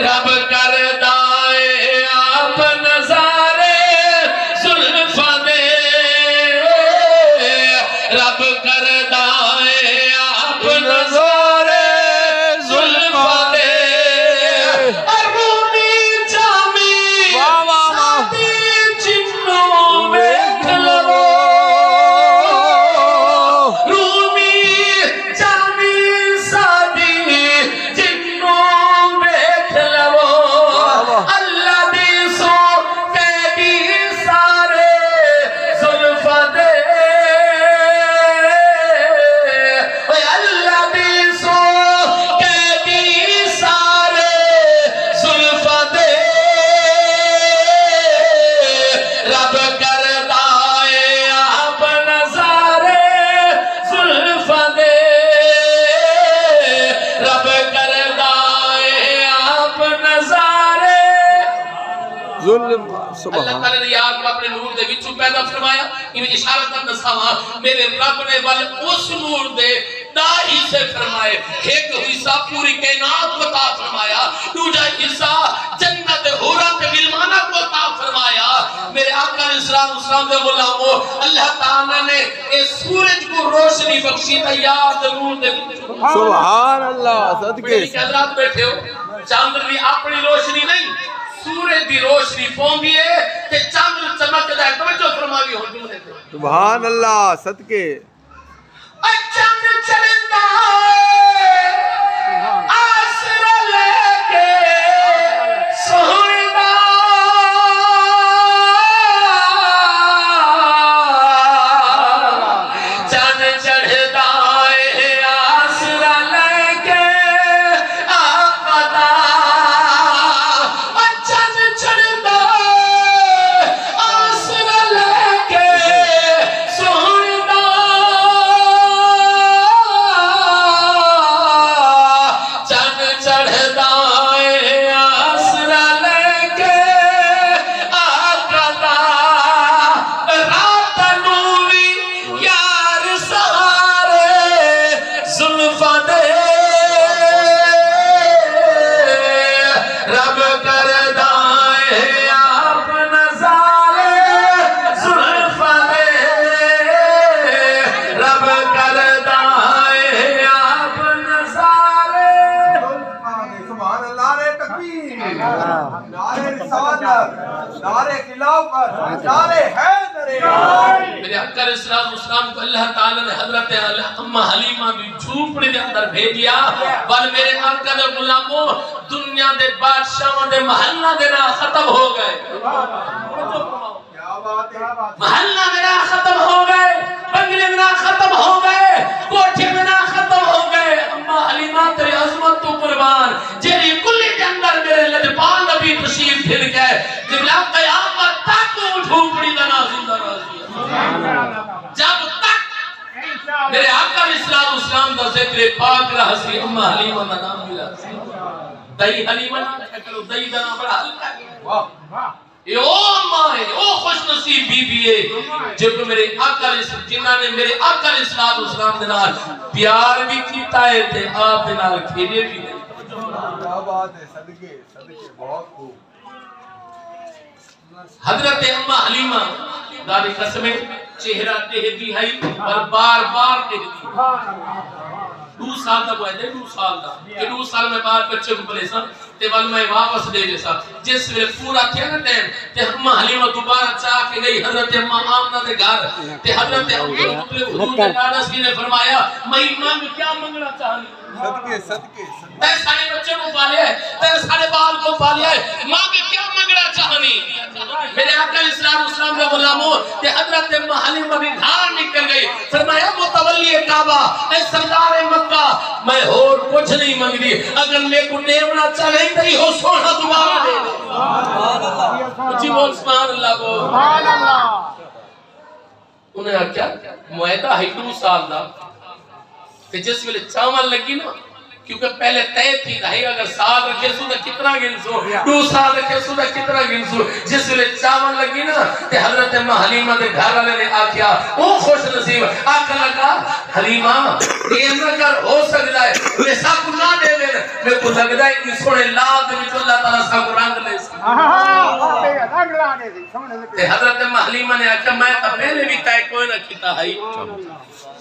رب کر دائے آپ نظارے زلفاں دے رب کر دائے آپ نظارے زلفاں دے رومی جامی ساتھی جنوں ویکھ لو رومی جامی ساتھی جنوں ویکھ لو اللہ دی سو قیدی سارے زلفاں دے اللہ دی سو قیدی سارے زلفاں دے رب کر دائے آپ نظارے زلفاں دے رب کر دائے آپ نظارے اللہ تعالیٰ نے آپ کو اپنے نور دے وچوں پیدا فرمایا یہ اشارہ کرنا سوا میرے رب نے والے اس نور دے دائی سے فرمائے ایک حصہ پوری کائنات کو عطا فرمایا دوسرا حصہ جنت حورات غلمانہ کو عطا فرمایا میرے آقا علیہ السلام دے غلاموں اللہ تعالیٰ نے اس سورج کو روشنی بخشی تیار نور دے سبحان اللہ صدقے میری حضرات بیٹھے ہو چاند بھی اپنی روشنی نہیں سورج دی روشنی پوندی ہے کہ چاند چمکدا ہے توجہ فرماوی ہو جملے تے سبحان اللہ صدقے چاند چڑھتا ہے آسرا لے کے سوئدا چاند چڑھتا ہے آسرا لے کے آقا چاند چڑھتا ہے آسرا لے کے سوئدا چاند چڑھتا ہے آسرا لے کے آقا رات نوی یار سہارے زلفاں دے رب کر دائے آپ نظارے زلفاں دے رب کر دائے آپ نظارے سبحان اللہ نعرہ تکبیر نعرہ رسالت نعرہ خلافت نعرہ حیدر میرے آقا علیہ السلام کو اللہ تعالیٰ نے حضرت امہ حلیمہ بھی جھوپڑی دے اندر بھیجیا بل میرے آقا دے غلاموں دنیا دے بادشاہوں دے محلہ دے نا ختم ہو گئے کیا بات ہے محلہ میرا ختم ہو گئے بنگلے میرا ختم ہو گئے کوٹھی میرا ختم ہو گئے امہ حلیمہ تیری عظمت تو قربان جیری کلی کے اندر میرے لجپال نبی تشریف پھر گئے جب لا قیامت تک وہ جھوپڑی دا زندہ راضی جب تک میرے آقا علیہ السلام دا ذکر پاک رہا سی امہ حلیمہ دا نام ملا دائی حلیمہ نہ کرو دائی دا نام بڑا ہلکا ہے یہ او ماں ہے او خوش نصیب بی بی ہے جو کہ میرے آقا جنہاں نے میرے آقا علیہ السلام دے نال پیار بھی کیتا ہے تے آپ دے نال کھیلے بھی نہیں کیا بات ہے صدقے صدقے بہت خوب حضرت امہ حلیمہ داری قسمیں چہرہ دہ دی ہے اور بار بار دہ دی 2 سال دا بوائے دے 2 سال دا کہ 2 سال میں بار بچے کو بلے سا تے وال میں واپس دے جیسا جس ویلے پورا کیا نا ٹائم تے امہ حلیمہ دوبارہ چاہ کے گئی حضرت امہ آمنہ دے گھر تے حضرت حضور نے نارس نے فرمایا میں مانگ کیا منگنا چاہنی صدقے صدقے تے سارے بچے کو پالیا ہے تے سارے بال کو پالیا ہے ماں کے کیا منگنا چاہنی میرے آقا علیہ السلام کے غلاموں تے حضرت امہ حلیمہ بھی گھر نکل گئی فرمایا متولی کعبہ اے سردار مکہ میں اور کچھ نہیں منگنی اگر میں کو نیمنا چاہے تھی ہو سونا دوبارہ دے دے جی بول سبحان اللہ کو سبحان اللہ انہیں کیا معاہدہ ہے 2 سال دا کہ جس ویلے چاول لگی نا کیونکہ پہلے طے تھی نہیں اگر سال رکھے سو تو کتنا گنسو 2 سال رکھے سو تو کتنا گنسو جس ویلے چاول لگی نا تے حضرت حلیمہ دے گھر والے نے آکھیا او خوش نصیب آکھن لگا حلیمہ یہ نہ کر ہو سکتا ہے میں سا کو نہ دے دے میں کو لگدا ہے اس سونے لاد دے وچ اللہ تعالی سا کو رنگ لے رنگ لا دے سونے تے حضرت حلیمہ نے آکھیا میں تو پہلے بھی طے کوئی نہ کیتا ہے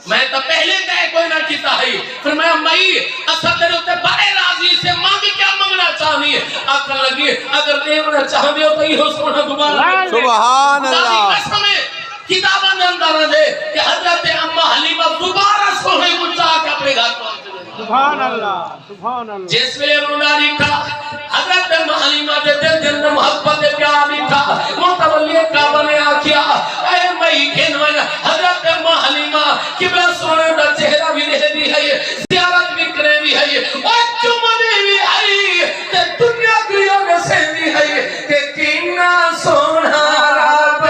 میں تو پہلے طے کوئی نہ کیتا ہے فرمایا مئی اسا تیرے تے بڑے راضی سے مانگ کیا منگنا چاہنی ہے آکھن لگی اگر دیونا چاہندے ہو تو یہ سونا دوبارہ سبحان اللہ قسم ہے کتاباں دے اندر دے کہ حضرت اما حلیمہ دوبارہ سونے کو چاہ کے اپنے گھر پہنچ گئے سبحان اللہ سبحان اللہ جس ویلے رونا لکھا حضرت حلیمہ دے دل دل محبت پیار لکھا متولی کعبہ نے آکھیا اے مئی کھنوائے حضرت حلیمہ قبلہ سونے دا چہرہ بھی دے دی ہے زیارت بھی کرے بھی ہے اور چمنے بھی ہے تے دنیا کی یوں سے بھی ہے کہ کینا سونا رب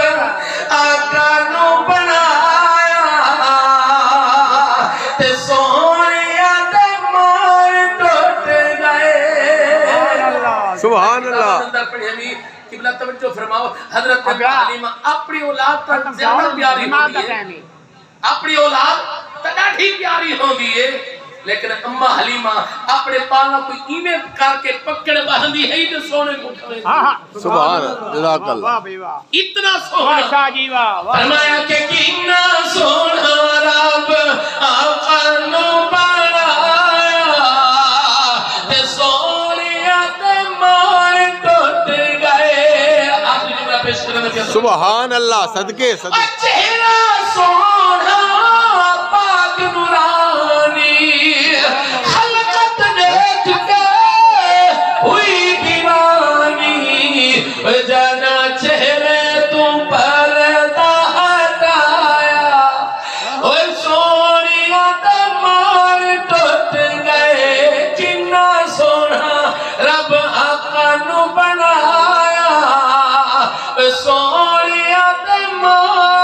آقا نو بنایا تے سونیا دے مار ٹوٹ گئے سبحان اللہ اندر پڑھی ہمیں قبلہ توجہ فرماؤ حضرت حلیمہ اپنی اولاد پر زیادہ پیاری ہوتی ہے اپنی اولاد تڑاٹھی پیاری ہوگی ہے لیکن اما حلیمہ اپنے پالنا کوئی ایمیں کر کے پکڑ باندھی ہے تو سونے کو کھوئے سبحان جزاک اللہ واہ بھائی واہ اتنا سونا شاہ جی واہ فرمایا کہ کتنا سونا رب آقا نو بنایا تے سونیا تے مار ٹوٹ گئے آخری جملہ پیش کرنا سبحان اللہ صدقے صدقے چہرہ سونا پاک نورانی خلقت دیکھ کے ہوئی دیوانی جنا چہرے تو پردہ ہٹایا اور سونیا تے مار ٹوٹ گئے کنا سونا رب آقا نو بنایا سونیا تے مار